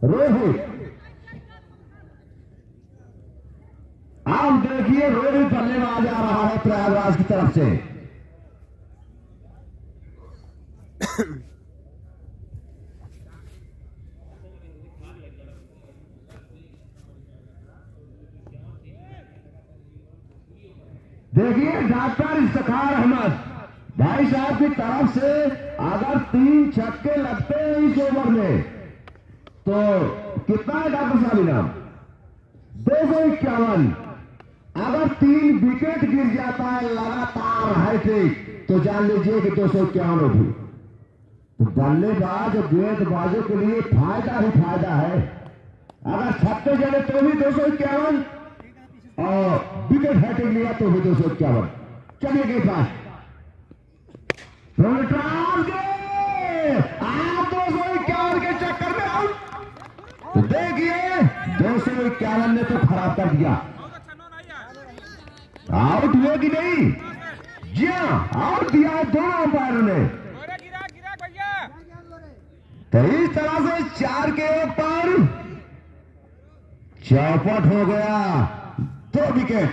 रोहित, आप देखिए रोहित बल्लेबाज आ रहा है प्रयागराज की तरफ से। देखिए डॉक्टर इफ्तिखार अहमद भाई साहब की तरफ से अगर 3 छक्के लगते हैं इस ओवर में तो कितना है डॉक्टर साहब इनाम? 251। अगर 3 विकेट गिर जाता है लगातार हैट्रिक तो जान लीजिए कि 251 होगी। तो बल्लेबाज गेंदबाजों के लिए फायदा ही फायदा है। अगर छक्के जड़े तो भी 251 और विकेट हैट्रिक लिया तो भी 251। चलिए गेंदबाज आप 251 के चक्कर में आउट। तो देखिए 251 ने तो खराब कर दिया। आउट हुए कि नहीं? जी हाँ, आउट दिया दोनों अंपायरों ने। तो इस तरह से 4 के ऊपर चौपट हो गया। 2 विकेट,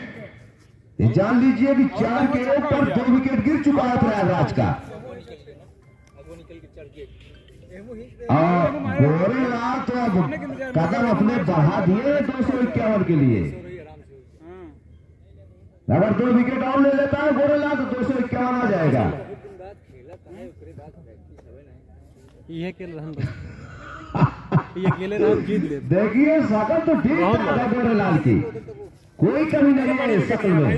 जान लीजिए कि 4 के ऊपर 2 विकेट गिर चुका है प्रयागराज का। और गोरेलाल तो अब कदम अपने बढ़ा दिए 251 के लिए। अगर 2 विकेट और ले लेता है गोरेलाल तो 251 आ जाएगा। ये अकेले राम जीत ले। देखिए शकल तो ठीक है गोरेलाल की, कोई कमी नहीं है इस शकल में।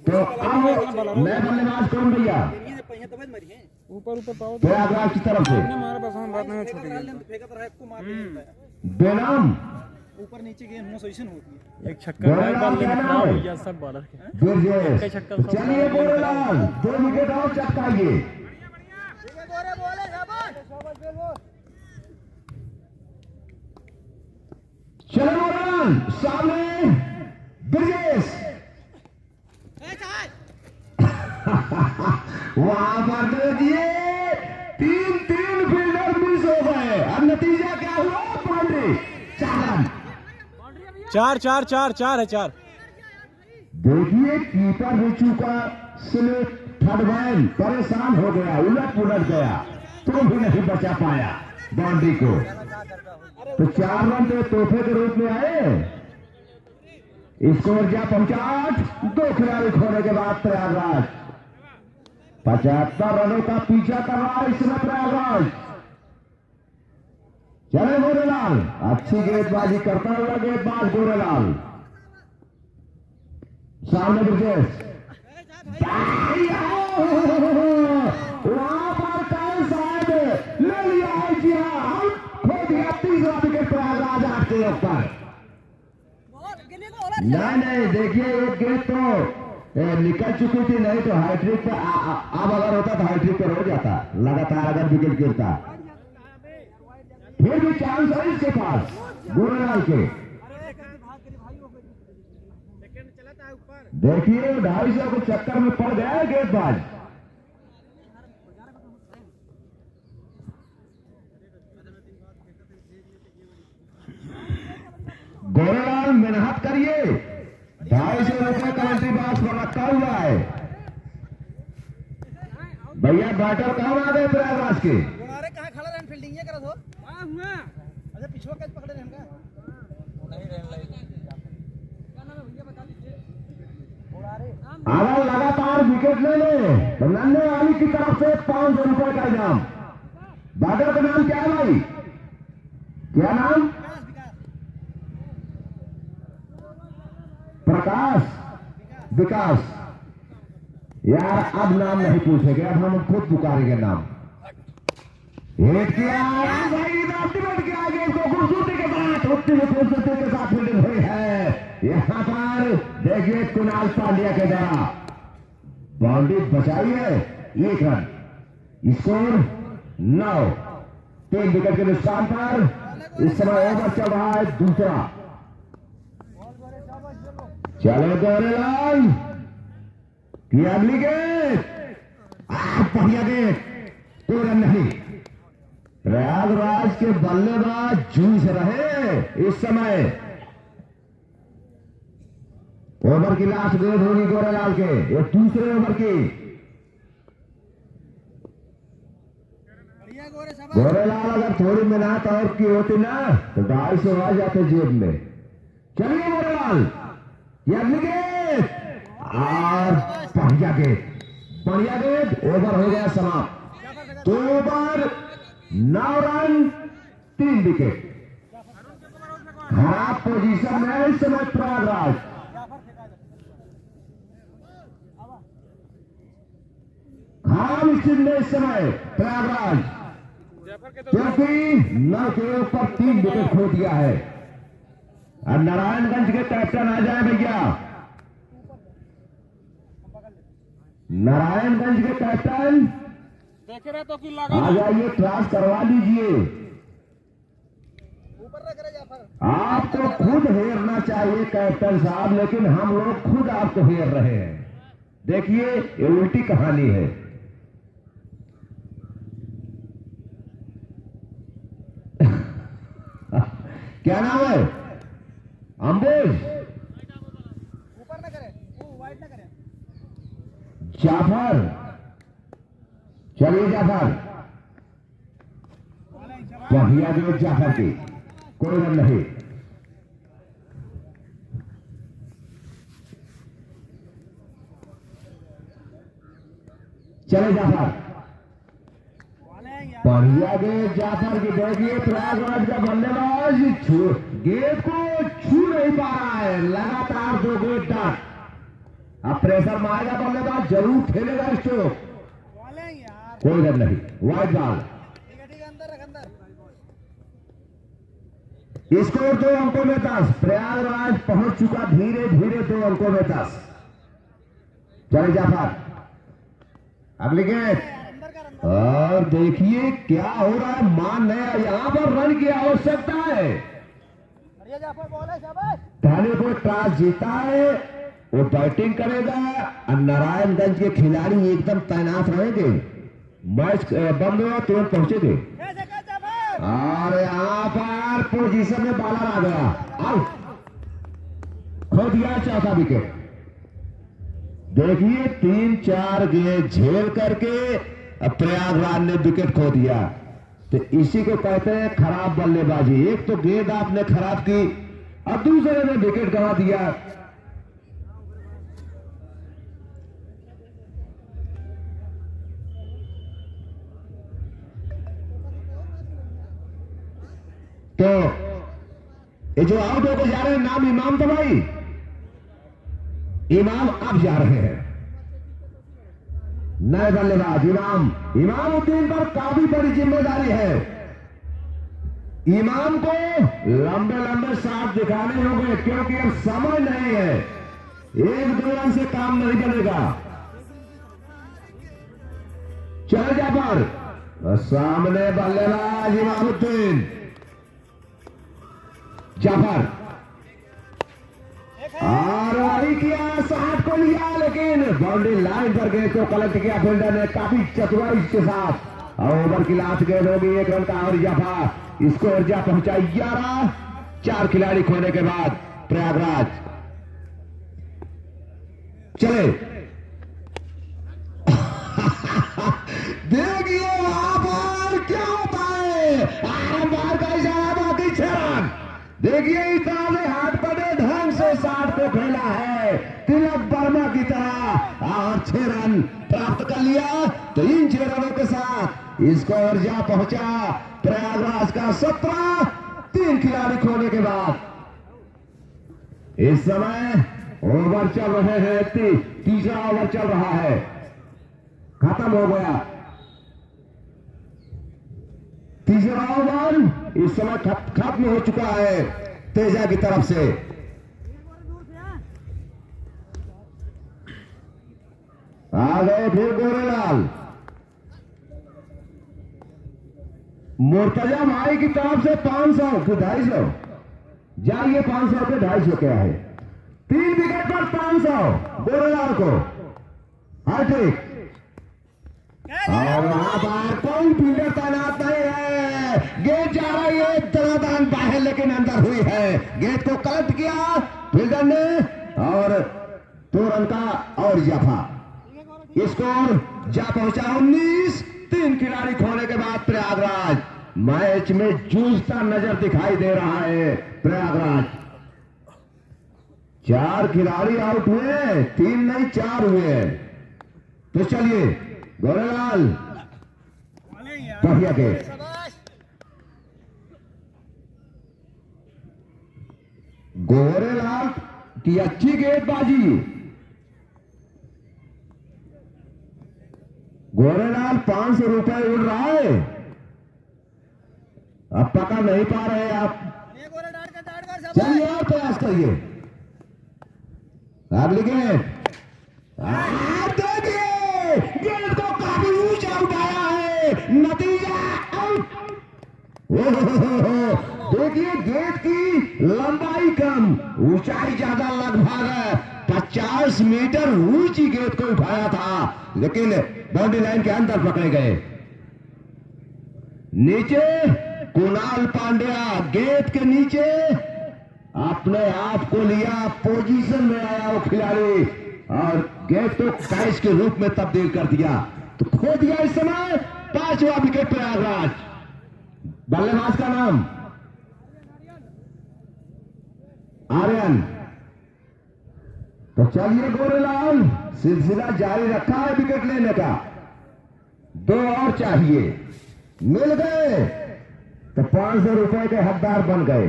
तो अब मैं बल्लेबाज कौन भैया? ऊपर प्रयागराज की तरफ से बेनाम ऊपर नीचे गेंद पोजीशन होती है। एक छक्का सब बॉलर के। चलिए गोरेलाल 2 विकेट और चटकाइए। चलो गोरेलाल सामने ब्रिजेश वहां पर देखिए 3 फील्डर मिस हो गए। अब नतीजा क्या हुआ? Boundary 4 run. 4 है 4। देखिए कीपर रिचू का स्लिप थर्ड मैन परेशान हो गया, उलट पुलट गया तो भी नहीं बचा पाया बाउंड्री को। तो 4 रन तो तोहफे के रूप में आए। स्कोर जा 55। 2 खिलाड़ी खोने के बाद प्रयागराज 75 रनों का पीछा कर रहा है इसमें प्रयागराज। चले गोरेलाल, अच्छी गेंदबाजी करता हुआ गेंदबाज गोरेलाल। सामने ब्रिजेश वहां पर कौन साहब ले लिया है। जी हाँ, खो दिया 3रा विकेट प्रयागराज 8 के ऊपर। नहीं देखिए एक गेंद तो निकल चुकी थी, नहीं तो हैट्रिक पे अब अगर होता तो हैट्रिक पर हो जाता लगातार अगर विकेट गिरता। फिर भी चांस है इसके पास गोरेलाल के। देखिए 250 के चक्कर में पड़ गया गेंदबाज। गोरेलाल मेहनत करिए, 250 रुपये का एंट्री बॉक्स पर रखा हुआ है। भैया बैटर कौन आ गए प्रयागराज के? कहाँ खड़ा रहन फील्डिंग ये करत हो? अच्छा पिछवा कैच पकड़े रहन का? अगर लगातार विकेट ले ले तो नन्हे वाली की तरफ से 500 रुपए का इनाम। बैटर का नाम क्या है भाई? क्या नाम? प्रकाश विकास। यार अब नाम नहीं पूछेंगे, अब हम खुद पुकारेंगे नाम। हिट किया भाई, अल्टीमेट किया गेंद को खूबसूरती के साथ, उतनी खूबसूरती के साथ फील्डिंग हुई है। यहां पर देखिए कुणाल पांड्या के द्वारा बाउंड्री बचाई है। 1 रन, स्कोर 9। 3 विकेट के नुकसान पर इस समय ओवर चल रहा है दूसरा। चलो गोरेलाल की अगली गेंद, बढ़िया गेंद, 2 रन नहीं। प्रयागराज के बल्लेबाज जूझ रहे इस समय। ओवर की लास्ट गेंद होगी गोरेलाल के, ये दूसरे ओवर की। बढ़िया गोरे शाबाश। गोरेलाल अगर थोड़ी मेहनत और की होती ना तो 250 आ जाते जेब में। चलिए गोरेलाल, ये अगली गेंद और बढ़िया गेंद, बढ़िया गेंद। ओवर हो गया समाप्त। 2 ओवर 9 रन 3 विकेट। खराब पोजीशन में इस समय प्रयागराज। खराब स्थिति में इस समय प्रयागराज, क्योंकि 9 के ऊपर 3 विकेट खो दिया है। और नारायणगंज के कैप्टन आ जाए भैया, नारायणगंज के कैप्टन देख रहे तो कि आ जाइए, क्रॉस करवा लीजिए। ऊपर रख रहे जाफर। आपको खुद हेरना चाहिए कैप्टन साहब, लेकिन हम लोग खुद आपको हेर रहे हैं। देखिए ये उल्टी कहानी है। क्या नाम है? अम्बुज, ऊपर न करे, वो वाइड न करे। जाफर, चलिए जाफर, बढ़िया गेंद जाफर की, कोई रन नहीं। चले जाफर, बढ़िया गेंद जाफर की। देखिए प्रयागराज का बल्लेबाज गेंद को छू नहीं पा रहा है, लगातार 2 गेंद तक। अब प्रेशर मारेगा बल्लेबाज, जरूर खेलेगा स्ट्रोक, यार कोई रन नहीं। वाइड बॉल, ठीक है, अंदर रख, अंदर। स्कोर 2 अंकों में 10। प्रयागराज पहुंच चुका धीरे धीरे 2 अंकों में 10। चले जाफर, अगली गेंद। अंदर कर, अंदर। और देखिए क्या हो रहा है, मान नया यहां पर रन की आवश्यकता है। बढ़िया जाफर, बॉल है शाबाश। पहले को टॉस जीता है, वो बैटिंग करेगा और नारायणगंज के खिलाड़ी एकदम तैनात रहेंगे। मैच बंद हुआ तुरंत पहुंचेंगे। कैसे कर जाफर? और यहाँ पर पोजीशन में बॉलर आ गया, आउट, खो दिया 4था विकेट। देखिए 3-4 गेंद झेल करके अब प्रयागराज ने विकेट खो दिया। तो इसी को कहते हैं खराब बल्लेबाजी। एक तो गेंद आपने खराब की और दूसरे ने विकेट गंवा दिया। तो ये जो आउट होकर जा रहे हैं, नाम इमाम तो भाई, इमाम अब जा रहे हैं। नए बल्लेबाज इमामुद्दीन पर काफी बड़ी जिम्मेदारी है। इमाम को लंबे लंबे शॉट दिखाने होंगे, क्योंकि अब समय नहीं है, 1-2 रन से काम नहीं बनेगा। चल जाफर, सामने बल्लेबाज इमामुद्दीन। जाफर और वही किया, 60 को लिया, लेकिन बाउंड्री लाइन पर गेंद को कलेक्ट किया फील्डर ने काफी चतुराई के साथ। और ओवर की लास्ट गेंद होगी 1 रन का। और जाफर स्कोर जा पहुंचा 11, 4 खिलाड़ी खोने के बाद प्रयागराज। चले देखिए वहां पर क्या होता है, आरंभार का इशारा, बाकी 6 रन। देखिए इतना हाथ पड़े ढंग से 60 को खेला है तिलक वर्मा की तरह, और 6 रन प्राप्त कर लिया। तो इन 6 रनों के साथ स्कोर जा पहुंचा प्रयागराज का 17, 3 खिलाड़ी खोने के बाद। इस समय ओवर चल रहे हैं, तीसरा ओवर चल रहा है, खत्म हो गया तीसरा ओवर। इस समय खत्म हो चुका है तेजा की तरफ से। आ गए फिर गोरेलाल, मुर्तजा भाई की तरफ से 500 कि 250, जाइए 500 के 250 क्या है। 3 विकेट पर 500 गोरेलाल को। हाँ ठीक, और वहां पर कोई फील्डर तैनात नहीं है। गेंद जा रही है दनादन बाहर, लेकिन अंदर हुई है। गेंद को कलेक्ट किया फील्डर ने और 2 रन का और इजाफा। स्कोर जा पहुंचा 19। 3 खिलाड़ी खोने के बाद प्रयागराज मैच में जूझता नजर दिखाई दे रहा है। प्रयागराज 4 खिलाड़ी आउट हुए, 3 नहीं 4 हुए। तो चलिए गोरेलाल बढ़िया के शाबाश। गोरेलाल की अच्छी गेंदबाजी। गोरेलाल 500 रुपए उड़ रहा है। अब पकड़ नहीं पा रहे आप, ये गोरे डाल कर शाबाश। चलिए और प्रयास करिए। अगली गेंद देखिए, गेंद को काफी ऊंचा उठाया है, नतीजा आउट। देखिए गेंद की लंबाई कम, ऊंचाई ज्यादा, लगभग 50 मीटर ऊंची गेंद को उठाया था, लेकिन बाउंड्री लाइन के अंदर पकड़े गए। नीचे कुणाल पांड्या गेंद के नीचे अपने आप को लिया, पोजीशन में आया वो खिलाड़ी और गेंद को कैच के रूप में तब्दील कर दिया। तो खो दिया इस समय 5वां विकेट प्रयागराज। बल्लेबाज का नाम आर्यन। तो चलिए गोरेलाल सिलसिला जारी रखा है विकेट लेने का। 2 और चाहिए, मिल गए तो 500 रुपए के हकदार बन गए।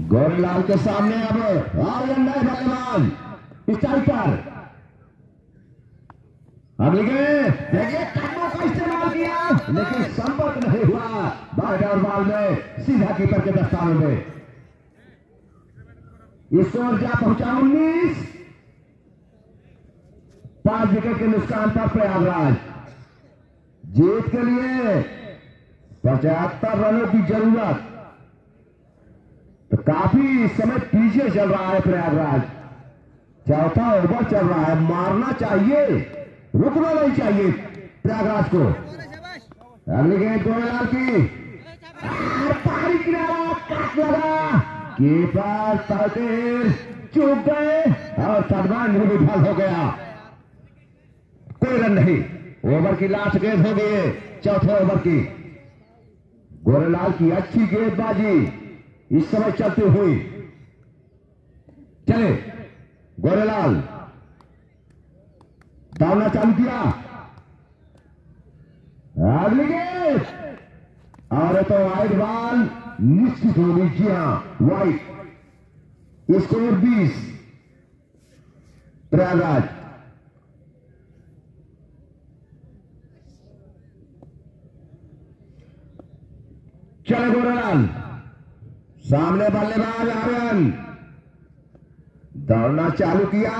गोरेलाल के सामने अब आर्यन नए बल्लेबाज स्ट्राइकर। अगली गेंद देखिए, कदमों का इस्तेमाल किया लेकिन संपर्क नहीं हुआ बैट और बॉल में, सीधा कीपर के दस्तानों में। स्कोर जा पहुंचा 19। 5 विकेट के नुकसान पर प्रयागराज जीत के लिए 75 रनों की जरूरत। तो काफी समय पीछे चल रहा है प्रयागराज। 4था ओवर चल रहा है, मारना चाहिए, रुकना नहीं चाहिए प्रयागराज को। गोरे शाबाश। अगली गेंद गोरेलाल की, पारी किनारा काट लगा, कीपर ताहिर चूक गए और सदमान विफल हो गया। कोई रन नहीं। ओवर की लास्ट गेंद हो गई, 4थे ओवर की। गोरेलाल की अच्छी गेंदबाजी इस समय चलती हुई। चले गोरेलाल दौड़ना चालू किया। अगली गेंद और तो वाइड बॉल निश्चित होगी। जी हाँ, वाइड। स्कोर 20 प्रयागराज। चले गोरेलाल, सामने बल्लेबाज आर्यन दौड़ना चालू किया।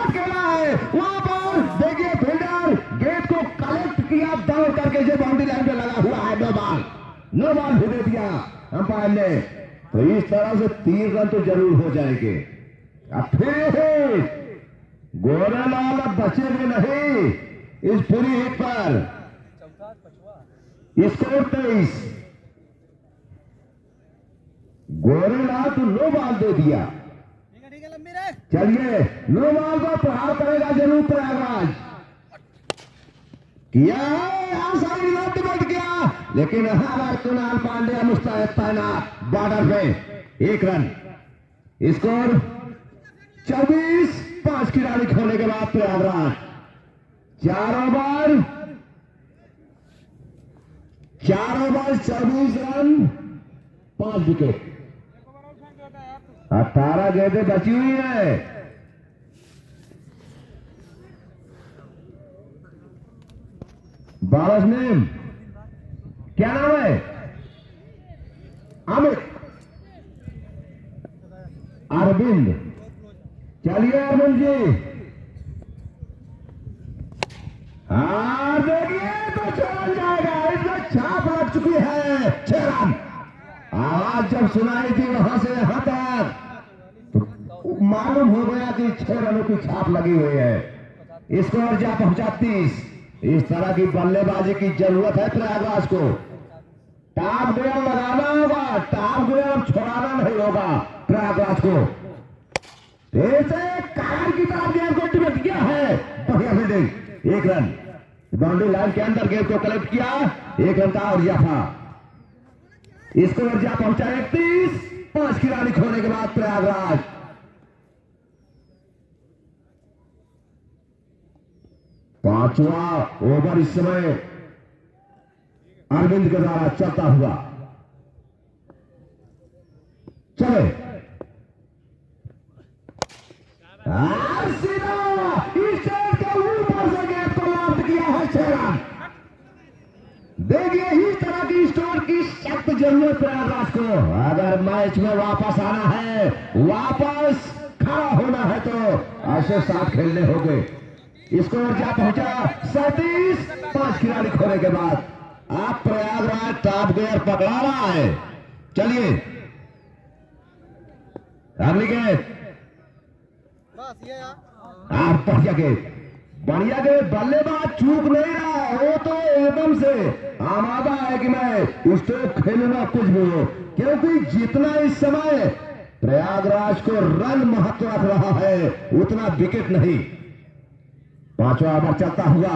खेला है वहां पर, देखिए फील्डर गेंद को कलेक्ट किया, दौड़ करके जो बाउंड्री लाइन पे लगा हुआ है। नो बॉल भी दे दिया अंपायर ने। तो इस तरह से 3 रन तो जरूर हो जाएंगे। अब फिर गोरेलाल अब बचेंगे नहीं इस पूरी हिट पर। स्कोर 23। गोरेलाल तो नो बॉल दे दिया। ठीक है लंबी रे। चलिए नो बॉल को प्रहार करेगा जरूर प्रयागराज। किया आसानी डिबेट किया, लेकिन हमारा कुणाल पांड्या मुस्तैद तैनात बॉर्डर पे। 1 रन। स्कोर 24। 5 खिलाड़ी खोने के बाद प्रयागराज 4 ओवर 24 रन 5 विकेट। 18 गेंदें बची हुई है। बॉलर्स नेम क्या नाम है? अमित अरविंद। चलिए अरविंद जी, देखिए तो चल जाएगा। इसमें छाप लग चुकी है। 6 रन। आवाज जब सुनाई थी वहां से यहां तक, तो 6 रनों की छाप लगी हुई है। स्कोर जा पहुंचा 30। इस तरह की बल्लेबाजी की जरूरत है प्रयागराज को। टॉप गियर लगाना होगा, टॉप गियर छोड़ाना नहीं होगा प्रयागराज को। ऐसे कार की तरह गेंद को टिपट किया है, बढ़िया फील्डिंग। 1 रन बाउंड्री लाइन के अंदर गेंद को कलेक्ट किया, 1 रन का और इजाफा। स्कोर जा पहुंचा 31। 5 की रानी खोने के बाद प्रयागराज 5वां ओवर इस समय अरविंद के द्वारा चलता हुआ चले। सीधा स्टैंड के ऊपर से गेंद को लॉफ्ट किया है 6 रन। देखिए इस तरह की स्टोर की सख्त जरूरत प्रयागराज को। अगर मैच में वापस आना है, वापस खड़ा होना है तो ऐसे साथ खेलने होंगे। स्कोर जा पहुंचा 37। 5 खिलाड़ी खोने के बाद आप प्रयागराज टॉप गियर पकड़ा रहा है। चलिए अगली गेंद बस ये यार आप बढ़िया गेंद बल्लेबाज चूक नहीं रहा है, वो तो एकदम से आमादा है कि मैं स्ट्रोक खेलूंगा कुछ भी हो, क्योंकि जितना इस समय प्रयागराज को रन महत्व रख रहा है उतना विकेट नहीं। 5वां ओवर चलता हुआ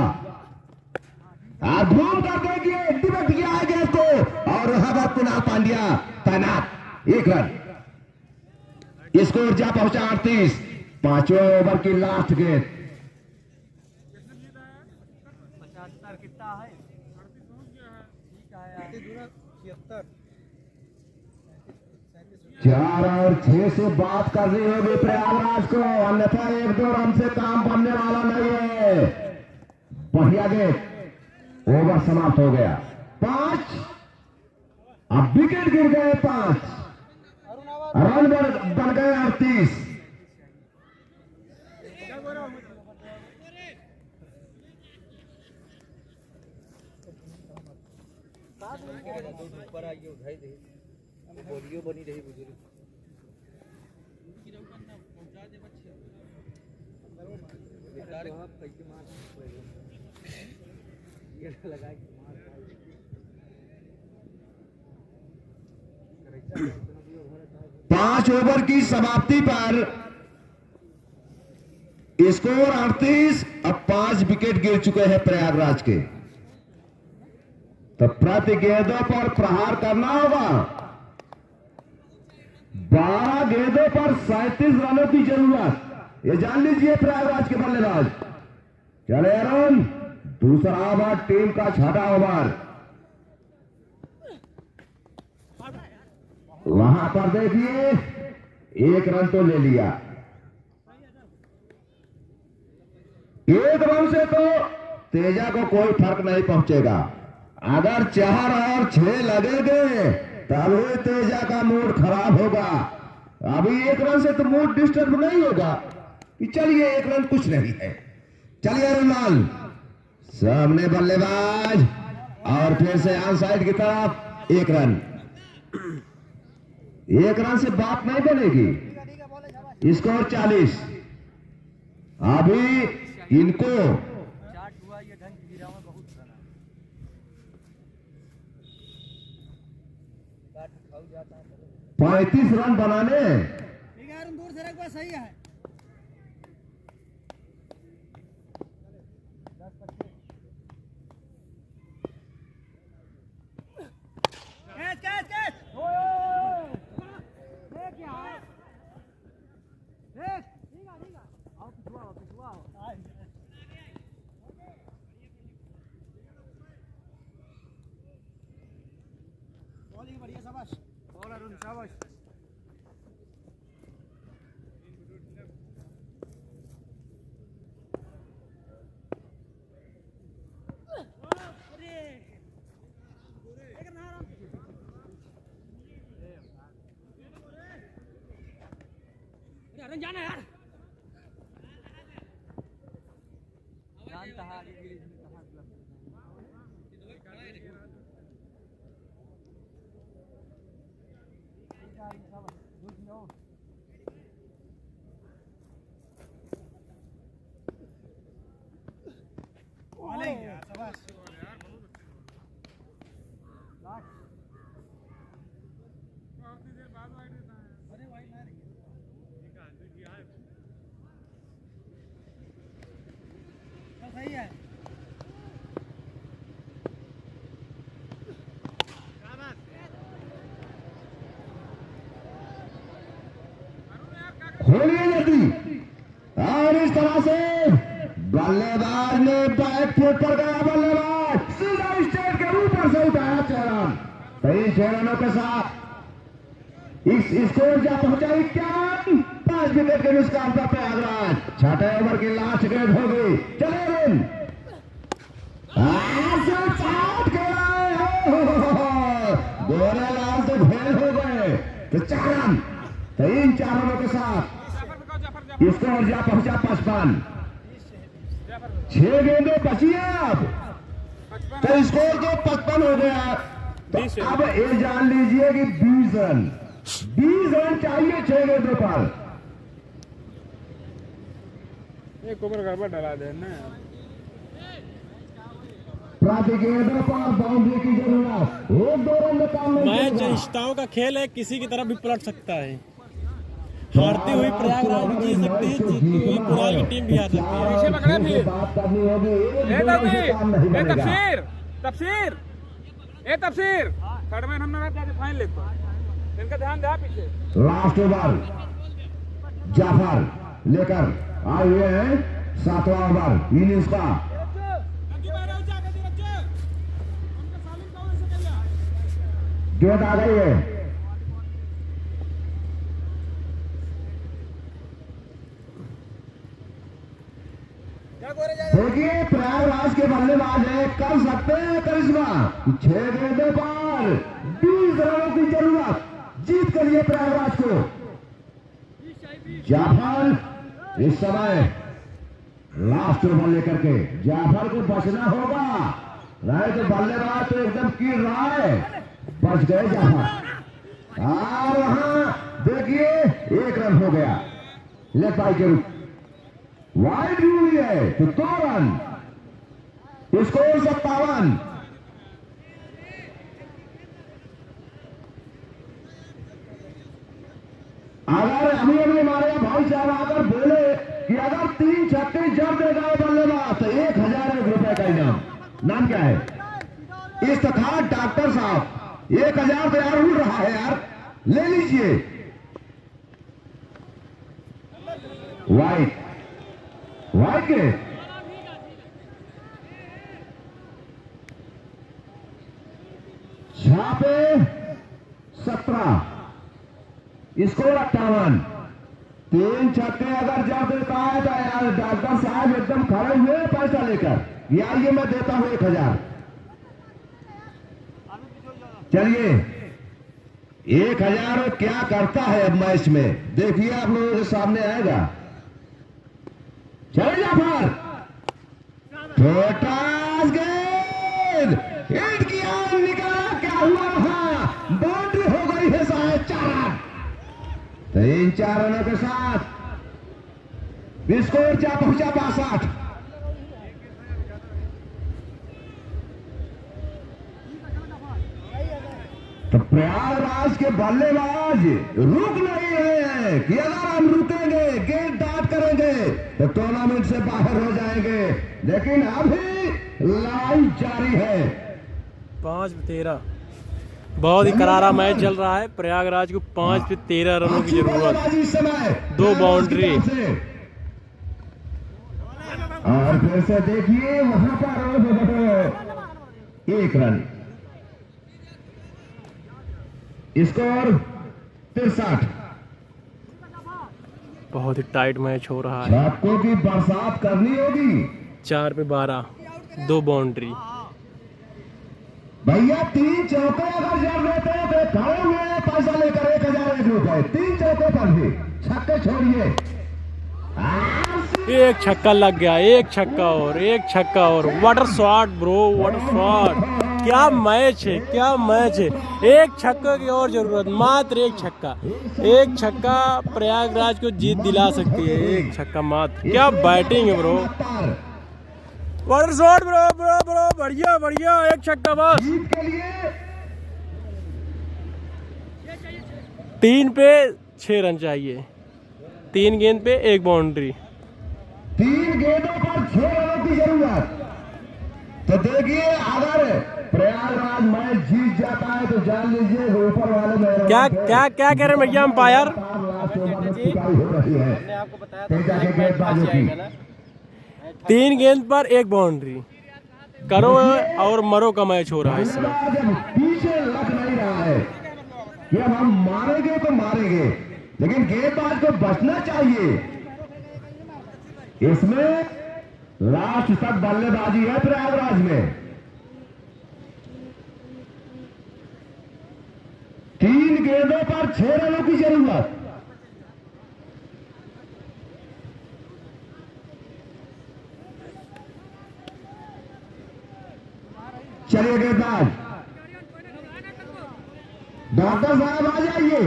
आप घूम कर देखिए, टिपट गया है गेंद को और यहां पर कुणाल पांड्या तैनात। 1 रन। स्कोर जा पहुंचा 38। 5वें ओवर की लास्ट गेंद 75 कितना है? 76। 4 और 6 से बात करनी होगी प्रयागराज को, अन्यथा 1-2 रन से काम बनने वाला नहीं है। बढ़िया गेंद, ओवर समाप्त हो गया। 5 अब विकेट गिर गए। 5 रन बन गए 38। ऊपर आइए उठाई दे, बॉडियो बनी रही बुजुर्ग। ये लगा के मार 5 ओवर की समाप्ति पर स्कोर 38। अब 5 विकेट गिर चुके हैं प्रयागराज के, तो प्रति गेंदों पर प्रहार करना होगा। 12 गेंदों पर 37 रनों की जरूरत, ये जान लीजिए प्रयागराज के बल्लेबाज। चले अरुण, दूसरा ओवर टीम का 6वां ओवर। वहां पर देखिए 1 रन तो ले लिया। 1 रन से तो तेजा को कोई फर्क नहीं पहुंचेगा। अगर 4 और 6 लगेंगे तभी तेजा का मूड खराब होगा। अभी 1 रन से तो मूड डिस्टर्ब नहीं होगा कि चलिए 1 रन कुछ नहीं है। चलिए अरुण लाल, सामने बल्लेबाज और फिर से ऑन साइड की तरफ 1 रन। 1 रन से बात नहीं बनेगी। स्कोर 40। अभी इनको 35 रन बनाने। ठीक है अरुण, दूर से रख, बस सही है। कैच कैच कैच, देख यार, देख, ठीक है आओ पिछुआ बॉलिंग बढ़िया, शाबाश बॉल अरुण, शाबाश। अरुण जाना यार, जानता है सही है। खोलिए जल्दी। और इस तरह से बल्लेबाज ने बैक फुट पर गया, बल्लेबाज सीधा स्टेट के ऊपर से उठाया 6 रन। 6 रनों के साथ इस स्कोर जा पहुंचा 51। 5 विकेट के नुकसान पर प्रयागराज। 6ठे ओवर की लास्ट गेंद हो गई। चले रन दोनों लाल से फेल हो गए तो 4 रन। 3-4 रनों के साथ स्कोर जा पहुंचा 55। 6 गेंदें बची हैं अब, तो स्कोर तो 55 हो गया। तो अब ये जान लीजिए कि 20 रन 20 रन चाहिए 6 गेंदों पर। एक ओवर गड़बड़ डला देना। प्रति गेंदों पर बाउंड्री की जरूरत। 1-2 रन में काम नहीं मैच चलेगा। रिश्ताओं का खेल है, किसी की तरफ भी पलट सकता है। हारती हुई प्रयागराज भी जीत सकती है, जीतती हुई पुराल की टीम भी आ सकती है। पीछे पकड़े फिर। बात करनी होगी। ए तफसीर तफसीर ए तफसीर थर्डमैन हमने ना क्या फाइन लेता इनका ध्यान दे पीछे। लास्ट ओवर जाफर लेकर आए हुए हैं 7वां ओवर इनिंग्स का। गेंद आ गई है। देखिए प्रयागराज के बल्लेबाज है, कर सकते हैं करिश्मा। 6 गेंदों पर 20 रनों की जरूरत जीत कर लिए प्रयागराज को। जाफर इस समय लास्ट ओवर लेकर के जाफर को बचना होगा, नहीं तो बल्लेबाज तो एकदम कीर रहा है। बच गए जाफर और वहां देखिए 1 रन हो गया। लेफ्ट बाई के रूप वाइड हुई है तो 2 रन। स्कोर 57। अगर अभी हमारे भाई साहब आकर बोले कि अगर 3 छक्के जब देगा बल्लेबाज तो 1000 रुपए का इनाम। नाम क्या है? इफ्तिखार डॉक्टर साहब। 1000 तो यार उड़ रहा है यार, ले लीजिए। वाइट के छापे 17, स्कोर 58। 3 छक्के अगर जब देता है तो यार डॉक्टर साहब एकदम खड़े हुए पैसा लेकर, यार ये मैं देता हूं 1000। चलिए 1000 क्या करता है अब मैच में देखिए आप लोगों के सामने आएगा। चले जाफर छोटा गेंद हिट किया, निकाला, क्या हुआ वहां? बाउंड्री हो गई है शायद। 4 रन। 3-4 रनों के साथ स्कोर जा पहुंचा 62। तो प्रयागराज के बल्लेबाज रुक नहीं रहे हैं कि अगर हम रुकेंगे गेंद डाट करेंगे तो टूर्नामेंट से बाहर हो जाएंगे, लेकिन अभी लड़ाई जारी है। 5-13 बहुत ही करारा मैच चल रहा है। प्रयागराज को 5-13 रनों की जरूरत, 2 बाउंड्री। और फिर से देखिए वहां पर 1 रन। स्कोर 63। बहुत ही टाइट मैच हो रहा है। छक्कों की बरसात करनी होगी। 4 पे 12, 2 बाउंड्री। भैया 3 चौके अगर जब लेते हैं तो खड़े हुए पैसा लेकर 1001 रुपए। 3 चौके पर भी छक्के छोड़िए। 1 छक्का लग गया, 1 छक्का और 1 छक्का और। Water shot bro, water shot. क्या मैच है, क्या मैच है। 1 छक्का की और जरूरत, मात्र 1 छक्का। 1 छक्का प्रयागराज को जीत दिला सकती है। 1 छक्का मात्र। क्या बैटिंग है bro. Water shot bro bro bro, बढ़िया बढ़िया, एक छक्का बस। जीत के लिए 3 पे 6 रन चाहिए, 3 गेंद पे 1 बाउंड्री। 3 गेंदों पर 6 रनों की जरूरत। तो देखिए अगर प्रयागराज मैच जीत जाता है तो जान लीजिए ऊपर वाले में क्या क्या क्या कह रहे हैं भैया अंपायर? हो रही है आपको बताया तेजा के गेंदबाजों की। 3 गेंद पर 1 बाउंड्री, करो और मरो का मैच हो रहा है इसमें। जब पीछे लग नहीं रहा है कि अब हम मारेंगे तो मारेंगे, लेकिन गेंदबाज को बचना चाहिए। इसमें लास्ट तक बल्लेबाजी है प्रयागराज में। 3 गेंदों पर 6 रनों की जरूरत। चलिए गेंदबाज, डॉक्टर साहब आ जाइए,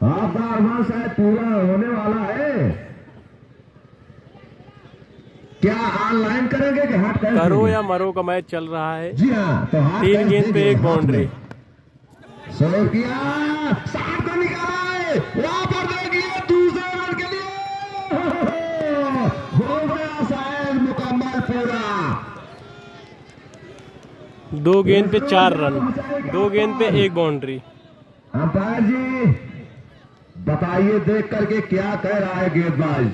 आपका अरमान शायद पूरा होने वाला है। क्या ऑनलाइन करेंगे कि हाथ पैर करो देंगे? या मरो का मैच चल रहा है। जी हाँ, तो हाथ 3 पैर गेंद पे देंगे 1 हाथ बाउंड्री। में। सर्व किया, साफ को निकाला है, वहां पर देखिए दूसरे रन के लिए हो गया शायद मुकम्मल पूरा। 2 गेंद पे 4 रन, 2 गेंद पे 1 बाउंड्री। अंपायर जी बताइए देख करके क्या कह रहा है गेंदबाज?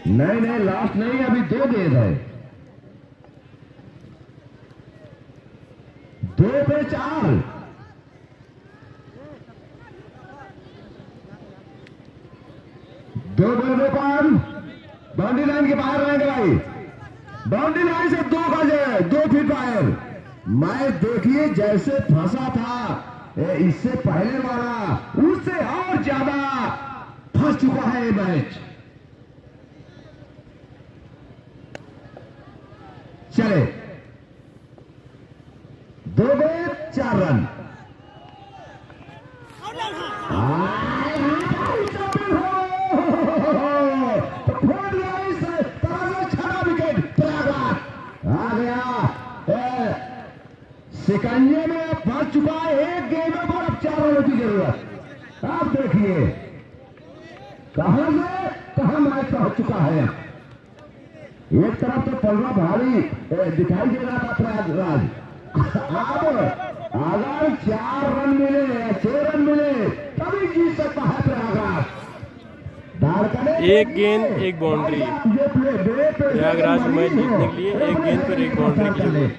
नहीं नहीं लास्ट नहीं, अभी 2 गेंद है। 2 पे 4। दो गेंदों पर बाउंड्री लाइन के बाहर रहेंगे भाई। बाउंड्री लाइन से 2 गज है, 2 फीट बाहर। मैच देखिए जैसे फंसा था इससे पहले वाला, उससे और ज्यादा फंस चुका है ये मैच। चले 2 गेंद 4 रन। आ गया सिकंजे में फंस चुका है। 1 गेंदों पर अब 4 रनों की जरूरत। आप देखिए कहां से कहां मैच पहुंच चुका है। एक तरफ तो पलवा भारी दिखाई दे रहा था प्रयागराज, अब अगर 4 रन मिले या 6 रन मिले तभी जीत सकता है प्रयागराज। 1 गेंद 1 बाउंड्री। प्रयागराज मैच जीतने के लिए 1 गेंद पर 1 बाउंड्री की जरूरत।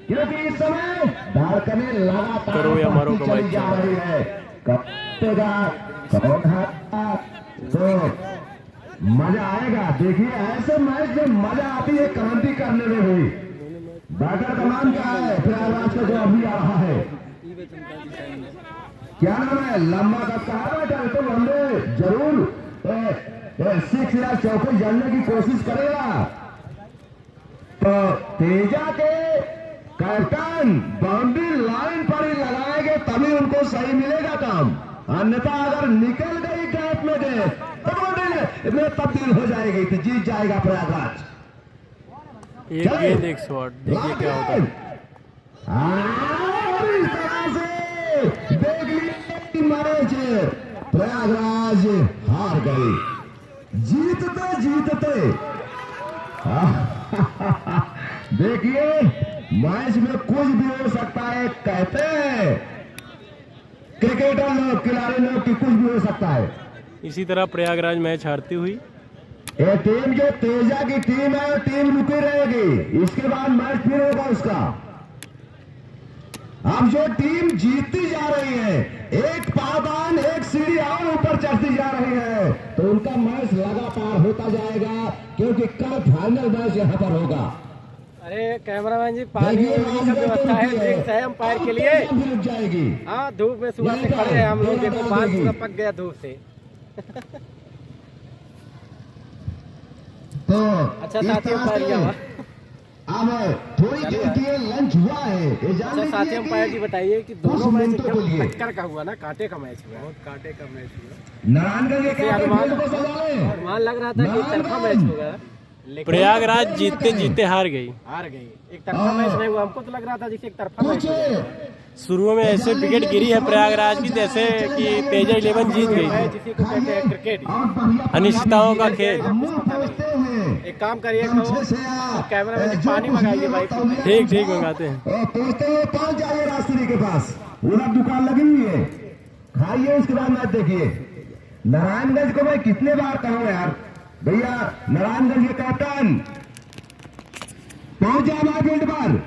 क्योंकि इस समय धारकने लगातार करो या मारो का मैच जा रही है। तो मजा आएगा। देखिए ऐसे मैच में मजा आती है कबड्डी करने में भी। बैटर का नाम क्या है प्रयागराज का जो अभी आ रहा है? क्या नाम है? लंबा कद का है बैटर, तो लंबे जरूर 6 या चौके जानने की कोशिश करेगा। तो तेजा के कैप्टन बाउंड्री लाइन पर ही लगाएंगे तभी उनको सही मिलेगा काम, अन्यथा अगर निकल गई गैप में गए तो बाउंड्री में तब्दील हो जाएगी तो जीत जाएगा प्रयागराज। 1 गेंद 1 शॉट, देखिए क्या होता है। इस तरह से देख लीजिए मैच प्रयागराज हार गई जीतते जीतते। देखिए मैच में कुछ भी हो सकता है, कहते हैं क्रिकेटर लोग खिलाड़ी लोग की कुछ भी हो सकता है। इसी तरह प्रयागराज मैच हारती हुई। ये टीम जो तेजा की टीम है टीम रुकी रहेगी, इसके बाद मैच फिर होगा उसका। अब जो टीम जीतती जा रही है, एक पावदान एक सीढ़ी और ऊपर चढ़ती जा रही है, तो उनका मैच लगातार होता जाएगा क्योंकि कल फाइनल मैच यहां पर होगा। अरे कैमरामैन जी, पानी की व्यवस्था है, ड्रिंक्स है अंपायर के लिए। रुक जाएगी। हाँ, धूप में सुबह से खड़े हैं हम लोग, देखो बाल पूरा पक गया धूप से। तो अच्छा साथी अंपायर किया हुआ। अब थोड़ी देर के लिए लंच हुआ है। ये जान अच्छा साथी लीजिए अंपायर जी बताइए कि दोनों कुछ मैच मिनटों के लिए एकदम टक्कर का हुआ ना, कांटे का मैच हुआ, बहुत कांटे का मैच हुआ। नारायणगंज के अनुमान लग रहा था कि एक तरफा मैच होगा, लेकिन प्रयागराज जीतते जीतते हार गई। एक तरफा मैच नहीं हुआ, हमको तो लग रहा था जैसे एक तरफा मैच हुआ। शुरू में ऐसे विकेट गिरी है प्रयागराज की जैसे कि पेजर 11 जीत गई थी। जिसे को कहते हैं क्रिकेट, अनिश्चितताओं का खेल। एक काम करिए, कैमरा में पानी मंगाइए भाई। ठीक ठीक मंगाते हैं। पहुंचते हुए पहुंच जाइए रास्ते के पास, उधर दुकान लगी हुई है, खाइए उसके बाद मैच देखिए। नारायणगंज को मैं कितने बार कहूँ यार, भैया नारायणगंज के कैप्टन पहुंच जाए फील्ड पर।